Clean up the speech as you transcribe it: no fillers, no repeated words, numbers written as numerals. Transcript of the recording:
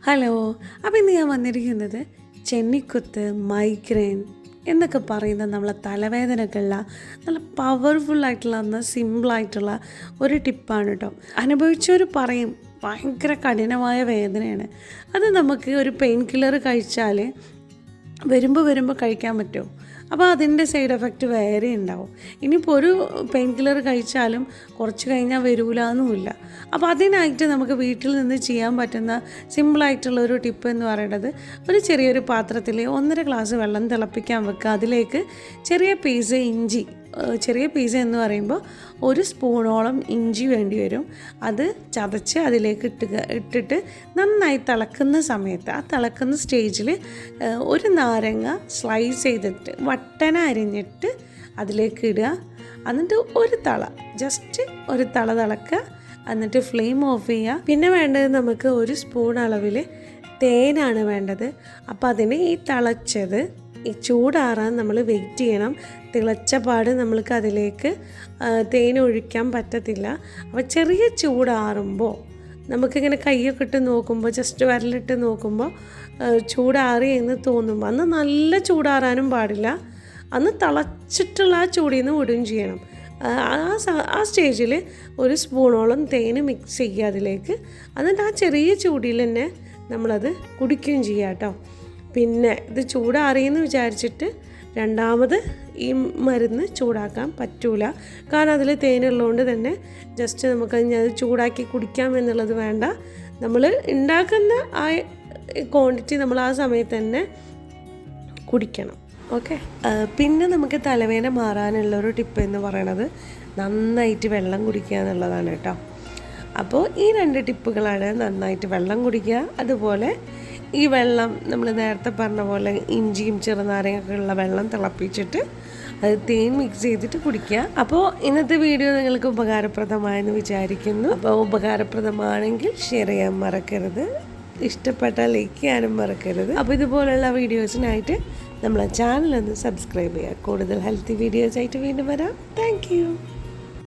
Hello. അപ്പോൾ ഇന്ന് ഞാൻ വന്നിരിക്കുന്നത് ചെന്നിക്കുത്ത്, മൈഗ്രെയിൻ എന്നൊക്കെ പറയുന്ന നമ്മളെ തലവേദനക്കുള്ള നല്ല പവർഫുള്ളായിട്ടുള്ള എന്നാൽ സിമ്പിളായിട്ടുള്ള ഒരു ടിപ്പാണ് കേട്ടോ. അനുഭവിച്ചവർ പറയും ഭയങ്കര കഠിനമായ വേദനയാണ്. അത് നമുക്ക് ഒരു പെയിൻ കില്ലർ കഴിച്ചാൽ വരുമ്പോൾ കഴിക്കാൻ പറ്റുമോ? അപ്പോൾ അതിൻ്റെ സൈഡ് എഫക്റ്റ് വേറെ ഉണ്ടാവും. ഇനിയിപ്പോൾ ഒരു പെയിൻ കില്ലർ കഴിച്ചാലും കുറച്ച് കഴിഞ്ഞാൽ വരൂലെന്നുമില്ല. അപ്പോൾ അതിനായിട്ട് നമുക്ക് വീട്ടിൽ നിന്ന് ചെയ്യാൻ പറ്റുന്ന സിമ്പിളായിട്ടുള്ളൊരു ടിപ്പ് എന്ന് പറയുന്നത്, ഒരു ചെറിയൊരു പാത്രത്തിൽ 1.5 ഗ്ലാസ് വെള്ളം തിളപ്പിക്കാൻ വെക്കുക. അതിലേക്ക് ചെറിയ പീസ് ഇഞ്ചി, ചെറിയ പീസ് എന്ന് പറയുമ്പോൾ 1 സ്പൂണോളം ഇഞ്ചി വേണ്ടി വരും. അത് ചതച്ച് അതിലേക്ക് ഇട്ടിട്ട് നന്നായി തിളക്കുന്ന സമയത്ത്, ആ തിളക്കുന്ന സ്റ്റേജിൽ ഒരു നാരങ്ങ സ്ലൈസ് ചെയ്തിട്ട് വട്ടന അരിഞ്ഞിട്ട് അതിലേക്ക് ഇടുക. എന്നിട്ട് ജസ്റ്റ് ഒരു തള തിളക്കുക. എന്നിട്ട് ഫ്ലെയിം ഓഫ് ചെയ്യുക. പിന്നെ വേണ്ടത് നമുക്ക് 1 സ്പൂൺ അളവിൽ തേനാണ് വേണ്ടത്. അപ്പോൾ അതിന് ഈ തിളച്ചത് ഈ ചൂടാറാൻ നമ്മൾ വെയിറ്റ് ചെയ്യണം. തിളച്ച പാട് നമ്മൾക്ക് അതിലേക്ക് തേൻ ഒഴിക്കാൻ പറ്റത്തില്ല. അപ്പോൾ ചെറിയ ചൂടാറുമ്പോൾ നമുക്കിങ്ങനെ കയ്യൊക്കെ ഇട്ട് നോക്കുമ്പോൾ, ജസ്റ്റ് വിരലിട്ട് നോക്കുമ്പോൾ ചൂടാറി എന്ന് തോന്നുമ്പോൾ, അന്ന് നല്ല ചൂടാറാനും പാടില്ല, അന്ന് തിളച്ചിട്ടുള്ള ആ ചൂടിൽ നിന്ന് വിടുകയും ചെയ്യണം. ആ സ്റ്റേജിൽ 1 സ്പൂണോളം തേൻ മിക്സ് ചെയ്യുക അതിലേക്ക്. എന്നിട്ട് ആ ചെറിയ ചൂടിൽ തന്നെ നമ്മളത് കുടിക്കുകയും ചെയ്യുക കേട്ടോ. പിന്നെ ഇത് ചൂടാറിയെന്ന് വിചാരിച്ചിട്ട് രണ്ടാമത് ഈ മരുന്ന് ചൂടാക്കാൻ പറ്റൂല. കാരണം അതിൽ തേനുള്ളതുകൊണ്ട് തന്നെ ജസ്റ്റ് നമുക്ക് അത് ചൂടാക്കി കുടിക്കാം എന്നുള്ളത് വേണ്ട. നമ്മൾ ഉണ്ടാക്കുന്ന ആ ക്വാണ്ടിറ്റി നമ്മൾ ആ സമയത്ത് തന്നെ കുടിക്കണം. ഓക്കെ. പിന്നെ നമുക്ക് തലവേദന മാറാനുള്ളൊരു ടിപ്പ് എന്ന് പറയണത് നന്നായിട്ട് വെള്ളം കുടിക്കുക എന്നുള്ളതാണ് കേട്ടോ. അപ്പോൾ ഈ 2 ടിപ്പുകളാണ്. നന്നായിട്ട് വെള്ളം കുടിക്കുക, അതുപോലെ ഈ വെള്ളം നമ്മൾ നേരത്തെ പറഞ്ഞ പോലെ ഇഞ്ചിയും ചെറുനാരങ്ങയൊക്കെ ഉള്ള വെള്ളം തിളപ്പിച്ചിട്ട് അത് തേൻ മിക്സ് ചെയ്തിട്ട് കുടിക്കുക. അപ്പോൾ ഇന്നത്തെ വീഡിയോ നിങ്ങൾക്ക് ഉപകാരപ്രദമായെന്ന് വിചാരിക്കുന്നു. അപ്പോൾ ഉപകാരപ്രദമാണെങ്കിൽ ഷെയർ ചെയ്യാൻ മറക്കരുത്, ഇഷ്ടപ്പെട്ടാൽ ലൈക്ക് ചെയ്യാനും മറക്കരുത്. അപ്പോൾ ഇതുപോലുള്ള വീഡിയോസിനായിട്ട് നമ്മളെ ചാനലൊന്ന് സബ്സ്ക്രൈബ് ചെയ്യുക. കൂടുതൽ ഹെൽത്തി വീഡിയോസായിട്ട് വീണ്ടും വരാം. താങ്ക്